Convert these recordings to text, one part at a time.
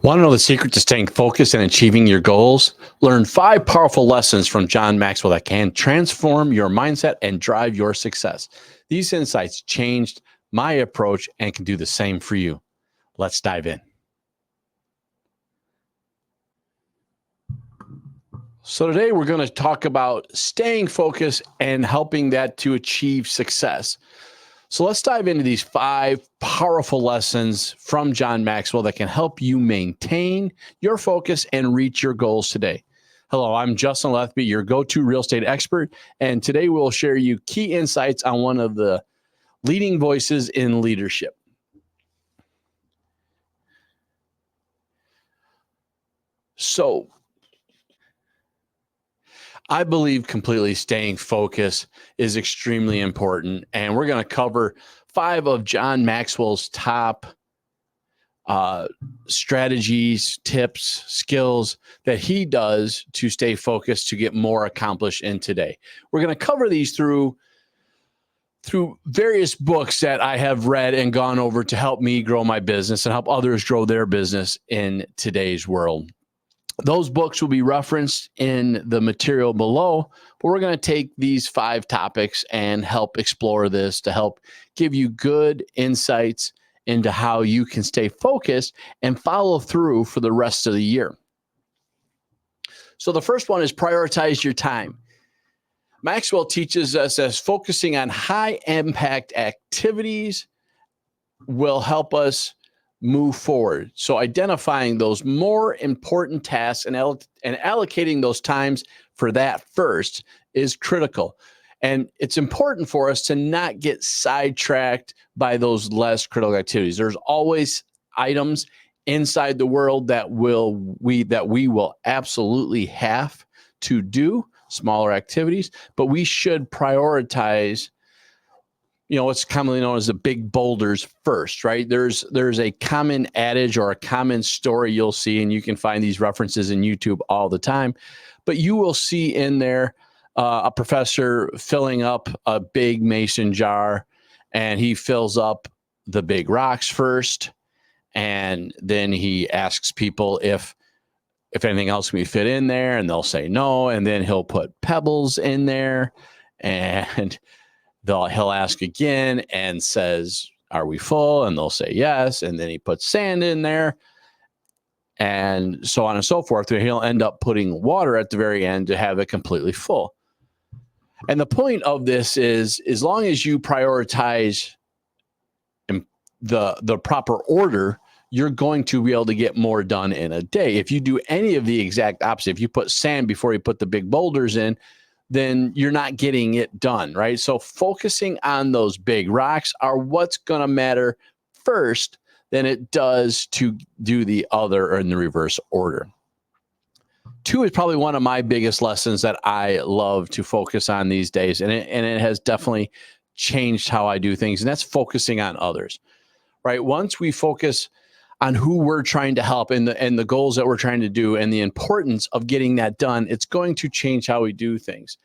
Want to know the secret to staying focused and achieving your goals? Learn 5 powerful lessons from John Maxwell that can transform your mindset and drive your success. These insights changed my approach and can do the same for you. Let's dive in. So today we're going to talk about staying focused and helping that to achieve success. So let's dive into these 5 powerful lessons from John Maxwell that can help you maintain your focus and reach your goals today. Hello, I'm Justin Lethby, your go-to real estate expert, and today we'll share you key insights on one of the leading voices in leadership. So I believe completely staying focused is extremely important, and we're going to cover 5 of John Maxwell's top strategies, tips, skills that he does to stay focused to get more accomplished in today. We're going to cover these through various books that I have read and gone over to help me grow my business and help others grow their business in today's world. Those books will be referenced in the material below, but we're going to take these 5 topics and help explore this to help give you good insights into how you can stay focused and follow through for the rest of the year. So the first one is prioritize your time. Maxwell teaches us as focusing on high impact activities will help us move forward. So identifying those more important tasks and allocating those times for that first is critical. And it's important for us to not get sidetracked by those less critical activities. There's always items inside the world that we will absolutely have to do, smaller activities, but we should prioritize what's commonly known as the big boulders first, right? There's a common adage or a common story you'll see, and you can find these references in YouTube all the time, but you will see in there a professor filling up a big mason jar, and he fills up the big rocks first, and then he asks people if anything else can be fit in there, and they'll say no, and then he'll put pebbles in there, and he'll ask again and says, "Are we full?" And they'll say yes. And then he puts sand in there and so on and so forth. He'll end up putting water at the very end to have it completely full. And the point of this is, as long as you prioritize the proper order, you're going to be able to get more done in a day. If you do any of the exact opposite, if you put sand before you put the big boulders in, then you're not getting it done, right? So focusing on those big rocks are what's going to matter first than it does to do the other in the reverse order. 2 is probably one of my biggest lessons that I love to focus on these days, and it has definitely changed how I do things, and that's focusing on others, right? Once we focus on who we're trying to help and the goals that we're trying to do and the importance of getting that done, it's going to change how we do things.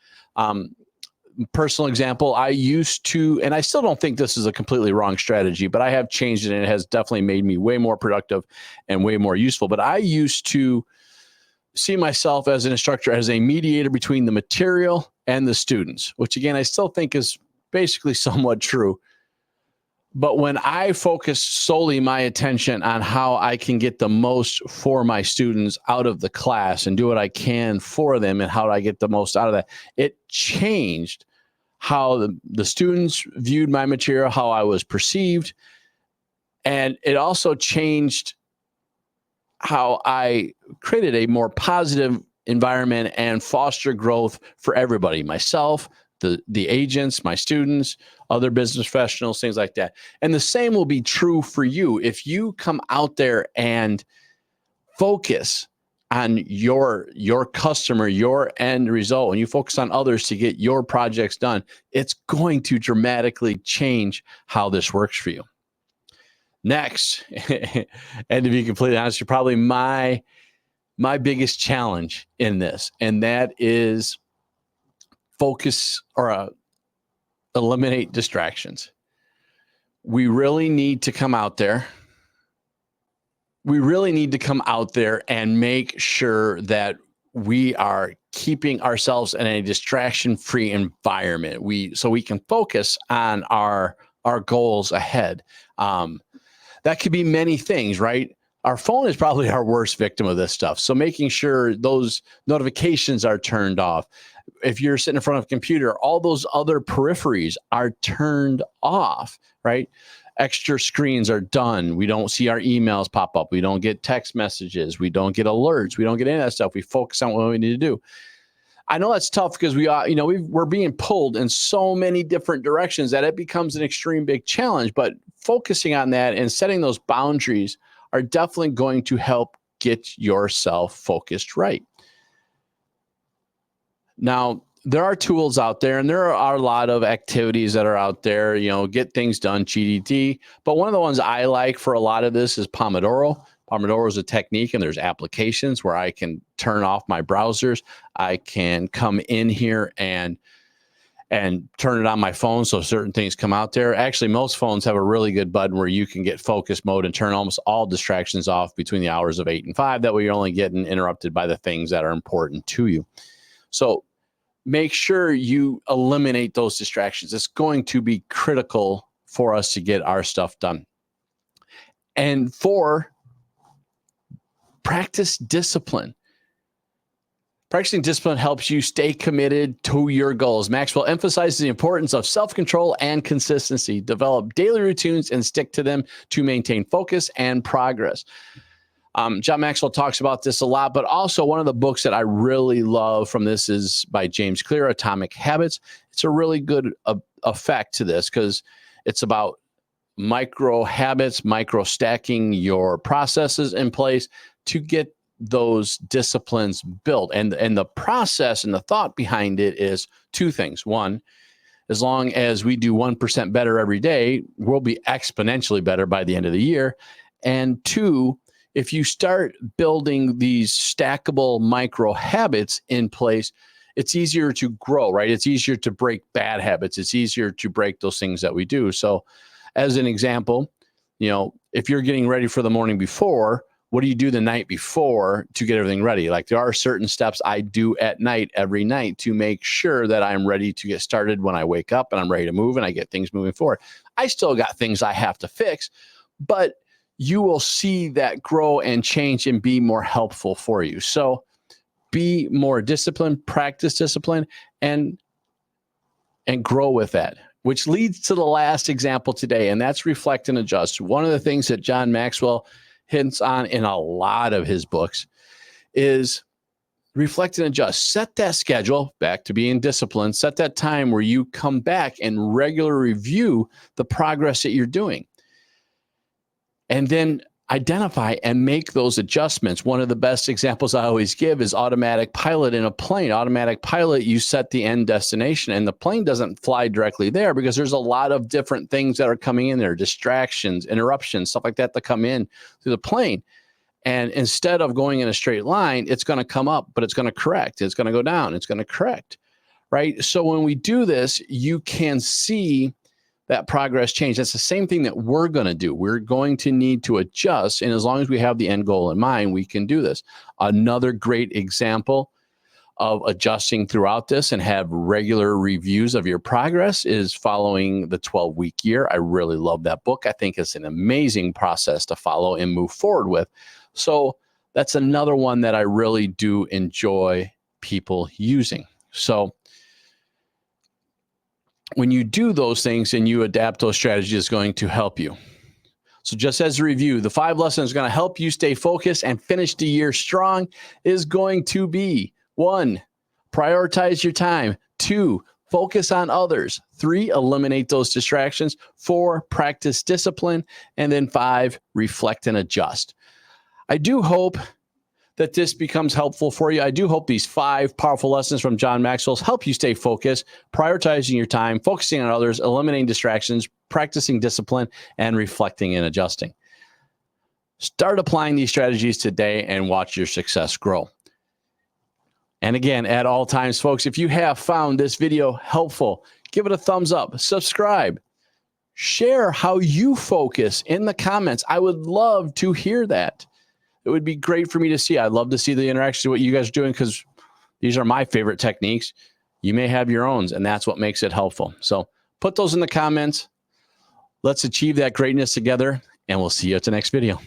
Personal example, I used to, and I still don't think this is a completely wrong strategy, but I have changed it and it has definitely made me way more productive and way more useful. But I used to see myself as an instructor, as a mediator between the material and the students, which again, I still think is basically somewhat true. But when I focus solely my attention on how I can get the most for my students out of the class and do what I can for them and how do I get the most out of that, it changed how the students viewed my material, how I was perceived. And it also changed how I created a more positive environment and foster growth for everybody, myself, the agents, my students, other business professionals, things like that. And the same will be true for you. If you come out there and focus on your customer, your end result, and you focus on others to get your projects done, it's going to dramatically change how this works for you. Next, and to be completely honest, you're probably my biggest challenge in this, and that is focus or eliminate distractions. We really need to come out there we really need to come out there and make sure that we are keeping ourselves in a distraction-free environment. So we can focus on our goals ahead. That could be many things, right? Our phone is probably our worst victim of this stuff. So making sure those notifications are turned off. If you're sitting in front of a computer, all those other peripheries are turned off, right? Extra screens are done. We don't see our emails pop up. We don't get text messages. We don't get alerts. We don't get any of that stuff. We focus on what we need to do. I know that's tough because we're being pulled in so many different directions that it becomes an extreme big challenge. But focusing on that and setting those boundaries are definitely going to help get yourself focused right. Now, there are tools out there, and there are a lot of activities that are out there, get things done, GDT. But one of the ones I like for a lot of this is Pomodoro. Pomodoro is a technique, and there's applications where I can turn off my browsers. I can come in here and turn it on my phone so certain things come out there. Actually, most phones have a really good button where you can get focus mode and turn almost all distractions off between the hours of 8 and 5. That way you're only getting interrupted by the things that are important to you. So make sure you eliminate those distractions. It's going to be critical for us to get our stuff done. And 4, practice discipline. Practicing discipline helps you stay committed to your goals. Maxwell emphasizes the importance of self-control and consistency. Develop daily routines and stick to them to maintain focus and progress. John Maxwell talks about this a lot, but also one of the books that I really love from this is by James Clear, Atomic Habits. It's a really good effect to this because it's about micro habits, micro stacking your processes in place to get those disciplines built. And the process and the thought behind it is 2 things. 1, as long as we do 1% better every day, we'll be exponentially better by the end of the year. And 2, if you start building these stackable micro habits in place, it's easier to grow, right? It's easier to break bad habits. It's easier to break those things that we do. So as an example, if you're getting ready for the morning before, what do you do the night before to get everything ready? Like there are certain steps I do at night, every night, to make sure that I'm ready to get started when I wake up and I'm ready to move and I get things moving forward. I still got things I have to fix, but you will see that grow and change and be more helpful for you. So be more disciplined, practice discipline, and grow with that, which leads to the last example today, and that's reflect and adjust. One of the things that John Maxwell hints on in a lot of his books is reflect and adjust. Set that schedule, back to being disciplined, set that time where you come back and regularly review the progress that you're doing. And then identify and make those adjustments. One of the best examples I always give is automatic pilot in a plane. Automatic pilot, you set the end destination and the plane doesn't fly directly there because there's a lot of different things that are coming in there, distractions, interruptions, stuff like that come in through the plane. And instead of going in a straight line, it's going to come up, but it's going to correct. It's going to go down. It's going to correct, right? So when we do this, you can see that progress change. That's the same thing that we're going to do. We're going to need to adjust. And as long as we have the end goal in mind, we can do this. Another great example of adjusting throughout this and have regular reviews of your progress is following the 12-week year. I really love that book. I think it's an amazing process to follow and move forward with. So that's another one that I really do enjoy people using. So when you do those things and you adapt those strategies, it's going to help you. So just as a review, the 5 lessons going to help you stay focused and finish the year strong is going to be 1, prioritize your time. 2, focus on others. 3, eliminate those distractions. 4, practice discipline. And then 5, reflect and adjust. I do hope that this becomes helpful for you. I do hope these 5 powerful lessons from John Maxwell help you stay focused, prioritizing your time, focusing on others, eliminating distractions, practicing discipline, and reflecting and adjusting. Start applying these strategies today and watch your success grow. And again, at all times, folks, if you have found this video helpful, give it a thumbs up, subscribe, share how you focus in the comments. I would love to hear that. It would be great for me to see. I'd love to see the interaction, what you guys are doing, because these are my favorite techniques. You may have your own, and that's what makes it helpful. So put those in the comments. Let's achieve that greatness together, and we'll see you at the next video.